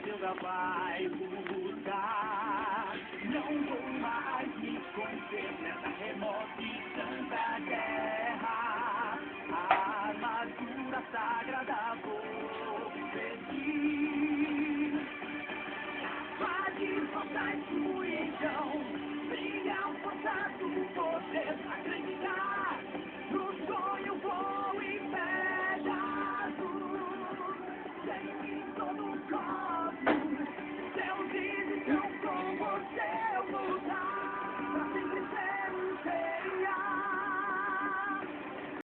Deus a vai buscar. Não vou mais me esconder nessa remota e santa guerra. A armadura sagrada